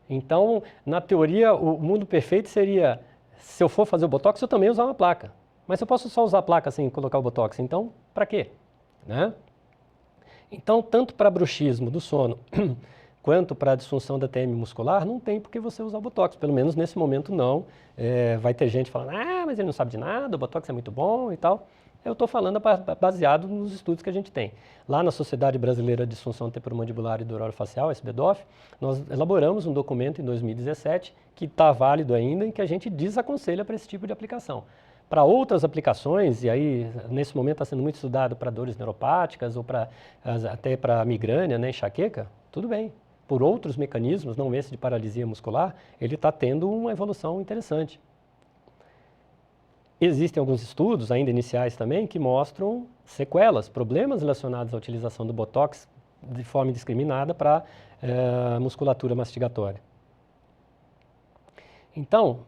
Então, na teoria, o mundo perfeito seria, se eu for fazer o Botox, eu também usar uma placa. Mas eu posso só usar a placa sem colocar o Botox, então, para quê? Né? Então, tanto para bruxismo do sono, quanto para a disfunção da TM muscular, não tem por que você usar o Botox, pelo menos nesse momento não. Vai ter gente falando, mas ele não sabe de nada, o Botox é muito bom e tal. Eu estou falando baseado nos estudos que a gente tem. Lá na Sociedade Brasileira de Disfunção Temporomandibular e Orofacial, SBDOF, nós elaboramos um documento em 2017 que está válido ainda e que a gente desaconselha para esse tipo de aplicação. Para outras aplicações, e aí nesse momento está sendo muito estudado para dores neuropáticas ou até para migrânia, né, enxaqueca, tudo bem. Por outros mecanismos, não esse de paralisia muscular, ele está tendo uma evolução interessante. Existem alguns estudos, ainda iniciais também, que mostram sequelas, problemas relacionados à utilização do Botox de forma indiscriminada para musculatura mastigatória. Então,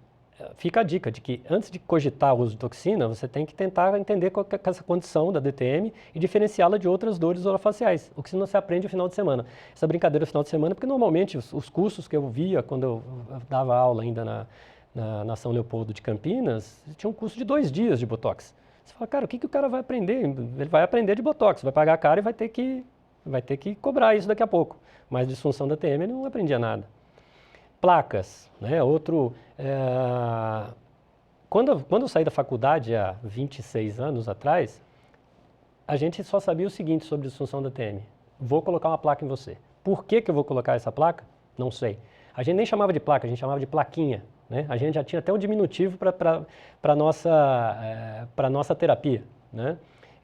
fica a dica de que antes de cogitar o uso de toxina, você tem que tentar entender qual é essa condição da DTM e diferenciá-la de outras dores orofaciais, o que não se aprende no final de semana. Essa brincadeira no final de semana, porque normalmente os cursos que eu via quando eu dava aula ainda na São Leopoldo de Campinas, tinha um curso de 2 dias de Botox. Você fala, cara, o que o cara vai aprender? Ele vai aprender de Botox, vai pagar caro e vai ter que cobrar isso daqui a pouco. Mas disfunção da TM ele não aprendia nada. Placas, né? Quando eu saí da faculdade há 26 anos atrás, a gente só sabia o seguinte sobre a disfunção da TM. Vou colocar uma placa em você. Por que eu vou colocar essa placa? Não sei. A gente nem chamava de placa, a gente chamava de plaquinha. Né? A gente já tinha até um diminutivo para a nossa terapia. Né?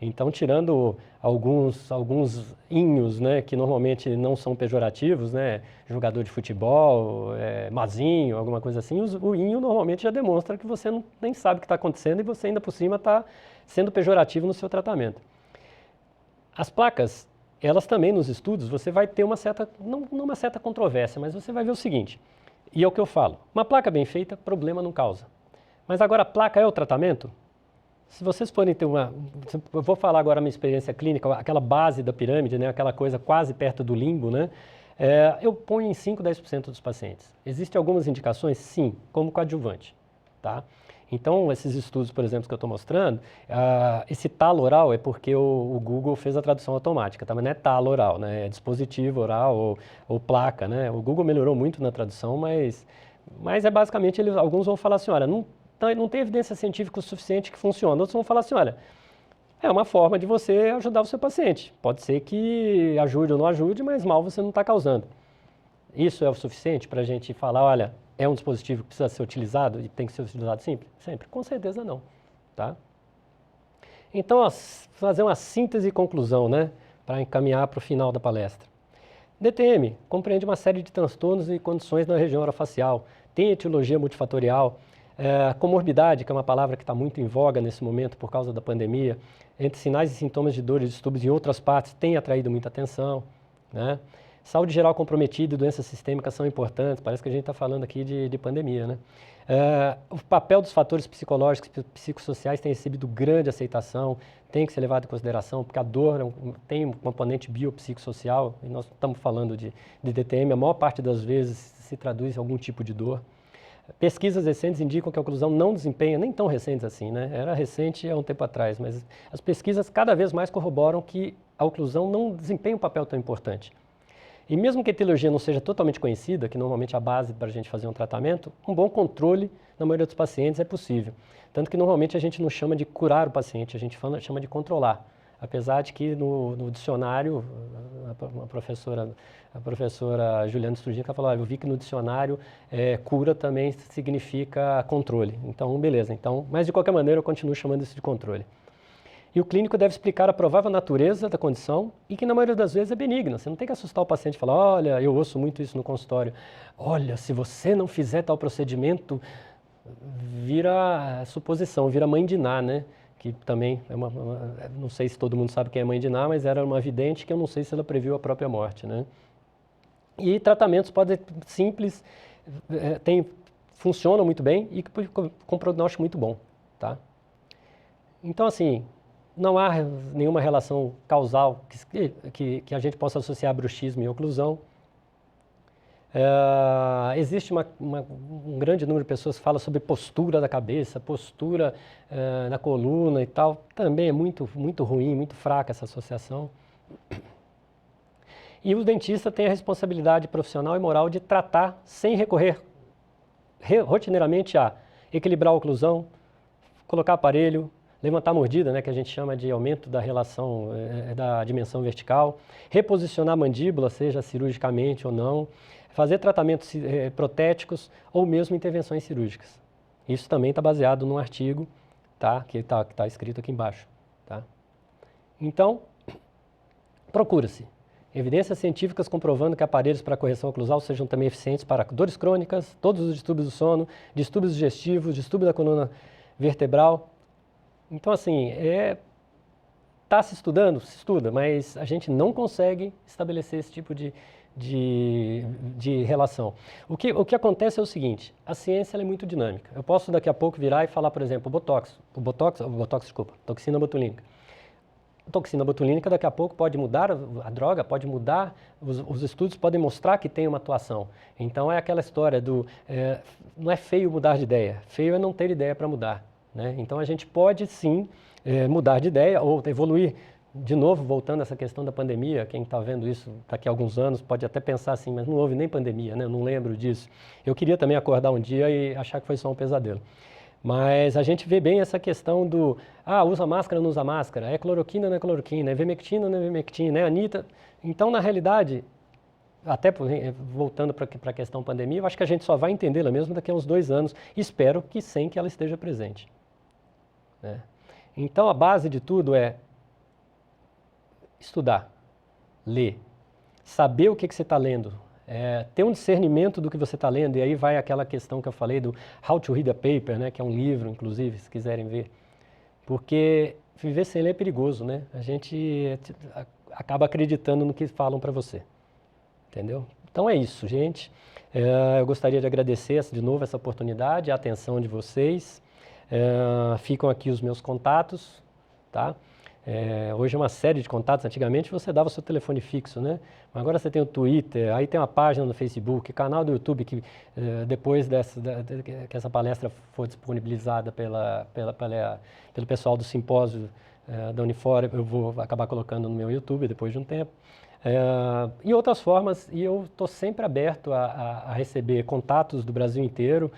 Então, tirando alguns inhos, né, que normalmente não são pejorativos, né, jogador de futebol, mazinho, alguma coisa assim, o inho normalmente já demonstra que você nem sabe o que está acontecendo e você ainda por cima está sendo pejorativo no seu tratamento. As placas, elas também nos estudos, você vai ter uma certa, não uma certa controvérsia, mas você vai ver o seguinte, e é o que eu falo, uma placa bem feita, problema não causa. Mas agora a placa é o tratamento? Se vocês forem ter eu vou falar agora a minha experiência clínica, aquela base da pirâmide, né, aquela coisa quase perto do limbo, né, eu ponho em 5, 10% dos pacientes. Existem algumas indicações? Sim, como coadjuvante, tá? Então, esses estudos, por exemplo, que eu estou mostrando, esse talo oral é porque o Google fez a tradução automática, tá? Mas não é talo oral, né, é dispositivo oral ou placa, né? O Google melhorou muito na tradução, mas é basicamente, alguns vão falar assim, olha, não tem evidência científica o suficiente que funciona. Outros vão falar assim, olha, é uma forma de você ajudar o seu paciente. Pode ser que ajude ou não ajude, mas mal você não está causando. Isso é o suficiente para a gente falar, olha, é um dispositivo que precisa ser utilizado e tem que ser utilizado sempre? Sempre? Com certeza não. Tá? Então, fazer uma síntese e conclusão, né, para encaminhar para o final da palestra. DTM compreende uma série de transtornos e condições na região orofacial, tem etiologia multifatorial, comorbidade, que é uma palavra que está muito em voga nesse momento por causa da pandemia, entre sinais e sintomas de dores e distúrbios em outras partes, tem atraído muita atenção. Né? Saúde geral comprometida e doenças sistêmicas são importantes, parece que a gente está falando aqui de pandemia. Né? O papel dos fatores psicológicos e psicossociais tem recebido grande aceitação, tem que ser levado em consideração, porque a dor tem um componente biopsicossocial, e nós estamos falando de DTM, a maior parte das vezes se traduz em algum tipo de dor. Pesquisas recentes indicam que a oclusão não desempenha, nem tão recentes assim, né? Era recente há um tempo atrás, mas as pesquisas cada vez mais corroboram que a oclusão não desempenha um papel tão importante. E mesmo que a etiologia não seja totalmente conhecida, que normalmente é a base para a gente fazer um tratamento, um bom controle na maioria dos pacientes é possível. Tanto que normalmente a gente não chama de curar o paciente, a gente chama de controlar. Apesar de que no dicionário, a professora Juliana Strudinska falou, eu vi que no dicionário cura também significa controle. Então, beleza. Então, mas de qualquer maneira eu continuo chamando isso de controle. E o clínico deve explicar a provável natureza da condição e que na maioria das vezes é benigna. Você não tem que assustar o paciente e falar, olha, eu ouço muito isso no consultório, olha, se você não fizer tal procedimento, vira suposição, vira mãe de Ná, né? Que também não sei se todo mundo sabe quem é mãe de Ná, mas era uma vidente que eu não sei se ela previu a própria morte, né? E tratamentos podem ser simples, funcionam muito bem e com prognóstico muito bom, tá? Então, assim, não há nenhuma relação causal que a gente possa associar bruxismo e oclusão. Existe um grande número de pessoas que falam sobre postura da cabeça, postura na coluna e tal. Também é muito, muito ruim, muito fraca essa associação. E o dentista tem a responsabilidade profissional e moral de tratar sem recorrer rotineiramente a equilibrar a oclusão, colocar aparelho, levantar a mordida, né, que a gente chama de aumento da relação da dimensão vertical, reposicionar a mandíbula, seja cirurgicamente ou não, fazer tratamentos protéticos ou mesmo intervenções cirúrgicas. Isso também está baseado num artigo, tá, que está escrito aqui embaixo. Tá? Então, procura-se evidências científicas comprovando que aparelhos para correção oclusal sejam também eficientes para dores crônicas, todos os distúrbios do sono, distúrbios digestivos, distúrbio da coluna vertebral. Então, assim, está se estudando? Se estuda, mas a gente não consegue estabelecer esse tipo de relação. O que acontece é o seguinte, a ciência ela é muito dinâmica. Eu posso daqui a pouco virar e falar, por exemplo, toxina botulínica. A toxina botulínica daqui a pouco pode mudar a droga, pode mudar, os estudos podem mostrar que tem uma atuação. Então é aquela história não é feio mudar de ideia, feio é não ter ideia para mudar. Né? Então a gente pode sim mudar de ideia ou evoluir. De novo, voltando a essa questão da pandemia, quem está vendo isso daqui a alguns anos pode até pensar assim, mas não houve nem pandemia, né? Eu não lembro disso. Eu queria também acordar um dia e achar que foi só um pesadelo. Mas a gente vê bem essa questão do, usa máscara, não usa máscara, é cloroquina, não é cloroquina, é vermectina, não é vermectina, é anita. Então, na realidade, até voltando para a questão pandemia, eu acho que a gente só vai entendê-la mesmo daqui a uns 2 anos, espero que sem que ela esteja presente. Né? Então, a base de tudo é estudar, ler, saber o que você está lendo, ter um discernimento do que você está lendo, e aí vai aquela questão que eu falei do How to Read a Paper, né, que é um livro, inclusive, se quiserem ver. Porque viver sem ler é perigoso, né? A gente acaba acreditando no que falam para você, entendeu? Então é isso, gente. Eu gostaria de agradecer de novo essa oportunidade, a atenção de vocês. Ficam aqui os meus contatos, tá? Hoje é uma série de contatos. Antigamente você dava o seu telefone fixo, né? Agora você tem o Twitter, aí tem uma página no Facebook, canal do YouTube que depois que essa palestra for disponibilizada pelo pessoal do simpósio da Unifor, eu vou acabar colocando no meu YouTube depois de um tempo. E outras formas, e eu estou sempre aberto a receber contatos do Brasil inteiro.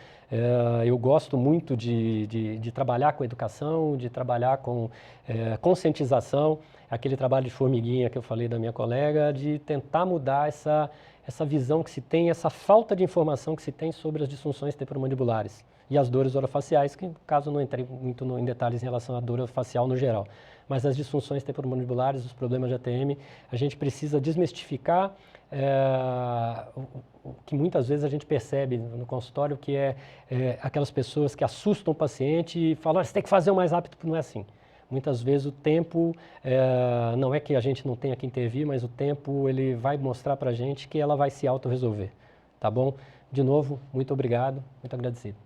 Eu gosto muito de trabalhar com educação, de trabalhar com conscientização, aquele trabalho de formiguinha que eu falei da minha colega, de tentar mudar essa visão que se tem, essa falta de informação que se tem sobre as disfunções temporomandibulares e as dores orofaciais, que no caso não entrei muito em detalhes em relação à dor facial no geral. Mas as disfunções temporomandibulares, os problemas de ATM, a gente precisa desmistificar o que muitas vezes a gente percebe no consultório, que é aquelas pessoas que assustam o paciente e falam, você tem que fazer o mais rápido, porque não é assim. Muitas vezes o tempo, não é que a gente não tenha que intervir, mas o tempo ele vai mostrar para a gente que ela vai se autorresolver, tá bom? De novo, muito obrigado, muito agradecido.